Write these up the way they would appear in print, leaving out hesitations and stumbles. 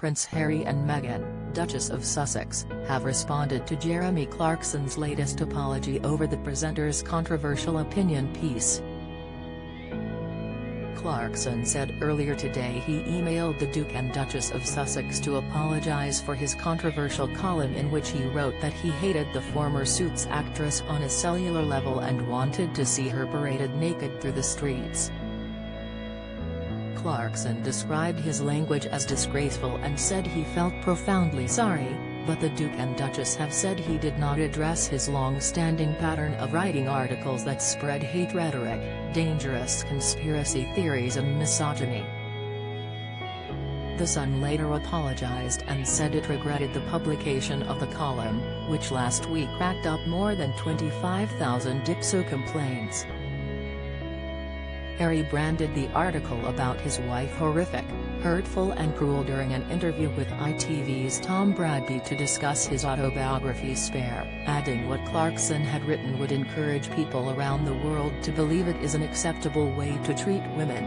Prince Harry and Meghan, Duchess of Sussex, have responded to Jeremy Clarkson's latest apology over the presenter's controversial opinion piece. Clarkson said earlier today he emailed the Duke and Duchess of Sussex to apologize for his controversial column in which he wrote that he hated the former Suits actress on a cellular level and wanted to see her paraded naked through the streets. Clarkson described his language as disgraceful and said he felt profoundly sorry, but the Duke and Duchess have said he did not address his long-standing pattern of writing articles that spread hate rhetoric, dangerous conspiracy theories and misogyny. The Sun later apologized and said it regretted the publication of the column, which last week racked up more than 25,000 Dipso complaints. Harry branded the article about his wife horrific, hurtful and cruel during an interview with ITV's Tom Bradby to discuss his autobiography Spare, adding what Clarkson had written would encourage people around the world to believe it is an acceptable way to treat women.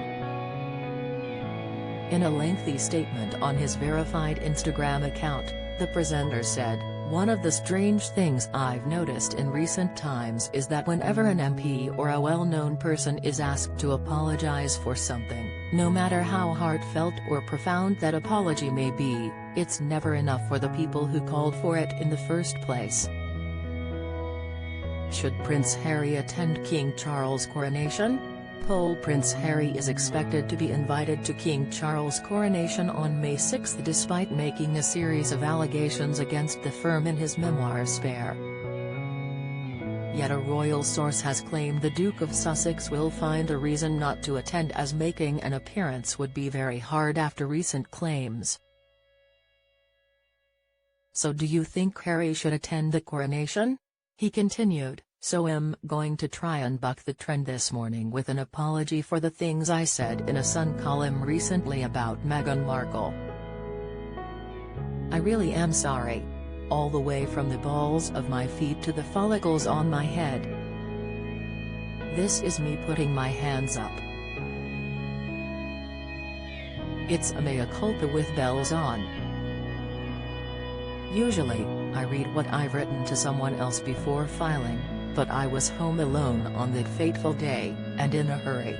In a lengthy statement on his verified Instagram account, the presenter said, "One of the strange things I've noticed in recent times is that whenever an MP or a well-known person is asked to apologize for something, no matter how heartfelt or profound that apology may be, it's never enough for the people who called for it in the first place." Should Prince Harry attend King Charles' coronation? Prince Harry is expected to be invited to King Charles' coronation on May 6 despite making a series of allegations against the firm in his memoir Spare. Yet a royal source has claimed the Duke of Sussex will find a reason not to attend as making an appearance would be very hard after recent claims. So do you think Harry should attend the coronation? He continued. "So I'm going to try and buck the trend this morning with an apology for the things I said in a Sun column recently about Meghan Markle. I really am sorry. All the way from the balls of my feet to the follicles on my head. This is me putting my hands up. It's a mea culpa with bells on. Usually, I read what I've written to someone else before filing. But I was home alone on that fateful day, and in a hurry.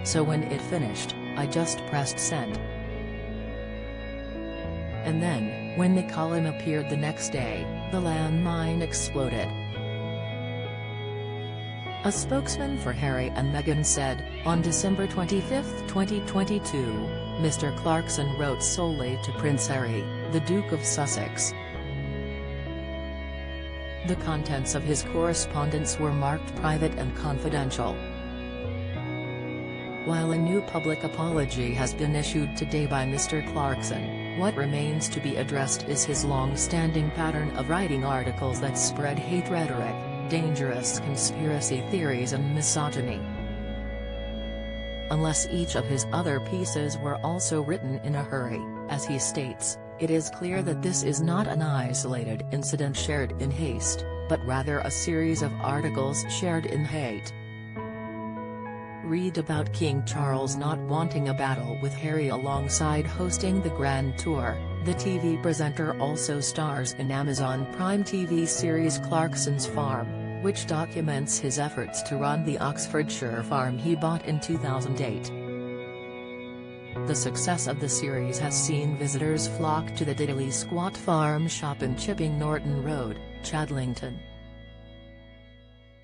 So when it finished, I just pressed send. And then, when the column appeared the next day, the landmine exploded." A spokesman for Harry and Meghan said, on December 25, 2022, Mr. Clarkson wrote solely to Prince Harry, the Duke of Sussex. The contents of his correspondence were marked private and confidential. While a new public apology has been issued today by Mr. Clarkson, what remains to be addressed is his long-standing pattern of writing articles that spread hate rhetoric, dangerous conspiracy theories and misogyny. Unless each of his other pieces were also written in a hurry, as he states, it is clear that this is not an isolated incident shared in haste, but rather a series of articles shared in hate. Read about King Charles not wanting a battle with Harry alongside hosting the Grand Tour. The TV presenter also stars in Amazon Prime TV series Clarkson's Farm, which documents his efforts to run the Oxfordshire farm he bought in 2008. The success of the series has seen visitors flock to the Diddley Squat Farm shop in Chipping Norton Road, Chadlington.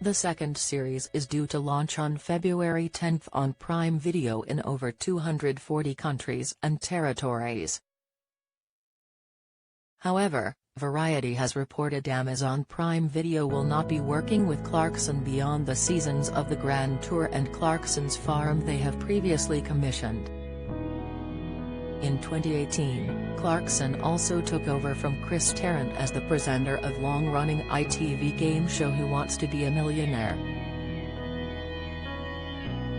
The second series is due to launch on February 10 on Prime Video in over 240 countries and territories. However, Variety has reported Amazon Prime Video will not be working with Clarkson beyond the seasons of the Grand Tour and Clarkson's Farm they have previously commissioned. In 2018, Clarkson also took over from Chris Tarrant as the presenter of long-running ITV game show Who Wants to Be a Millionaire.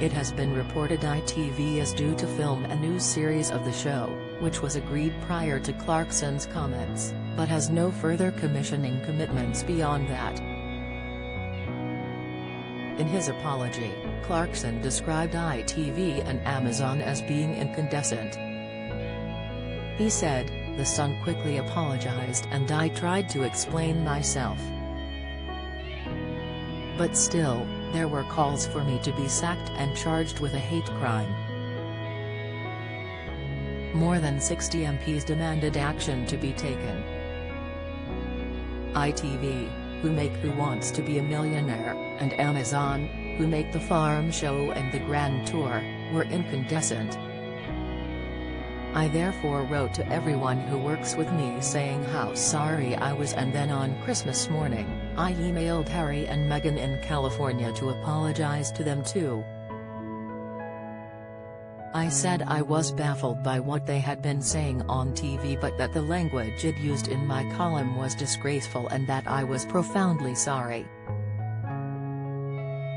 It has been reported ITV is due to film a new series of the show, which was agreed prior to Clarkson's comments, but has no further commissioning commitments beyond that. In his apology, Clarkson described ITV and Amazon as being incandescent. He said, "The Sun quickly apologized and I tried to explain myself. But still, there were calls for me to be sacked and charged with a hate crime." More than 60 MPs demanded action to be taken. ITV, who make Who Wants to Be a Millionaire, and Amazon, who make The Farm Show and The Grand Tour, were incandescent. "I therefore wrote to everyone who works with me saying how sorry I was, and then on Christmas morning, I emailed Harry and Meghan in California to apologize to them too. I said I was baffled by what they had been saying on TV, but that the language it used in my column was disgraceful and that I was profoundly sorry."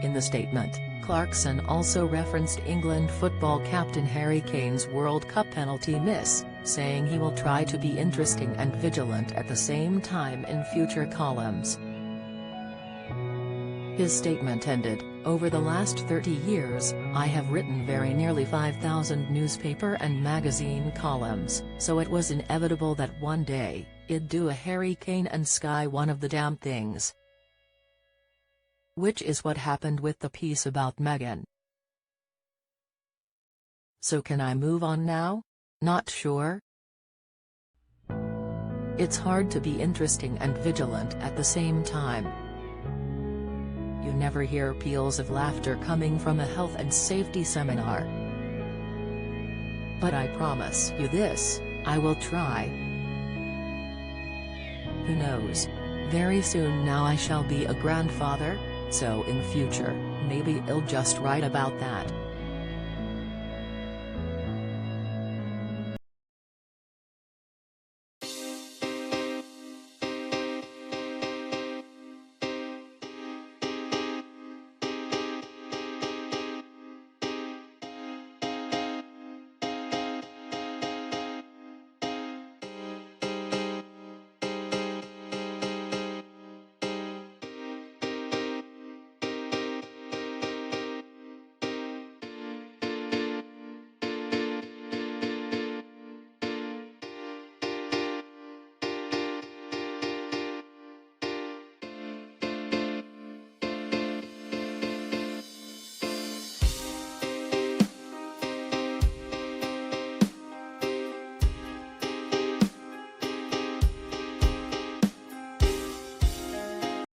In the statement, Clarkson also referenced England football captain Harry Kane's World Cup penalty miss, saying he will try to be interesting and vigilant at the same time in future columns. His statement ended, "Over the last 30 years, I have written very nearly 5,000 newspaper and magazine columns, so it was inevitable that one day, I'd do a Harry Kane and Sky one of the damn things. Which is what happened with the piece about Meghan. So can I move on now? Not sure. It's hard to be interesting and vigilant at the same time. You never hear peals of laughter coming from a health and safety seminar. But I promise you this, I will try. Who knows? Very soon now I shall be a grandfather, so in future, maybe I'll just write about that."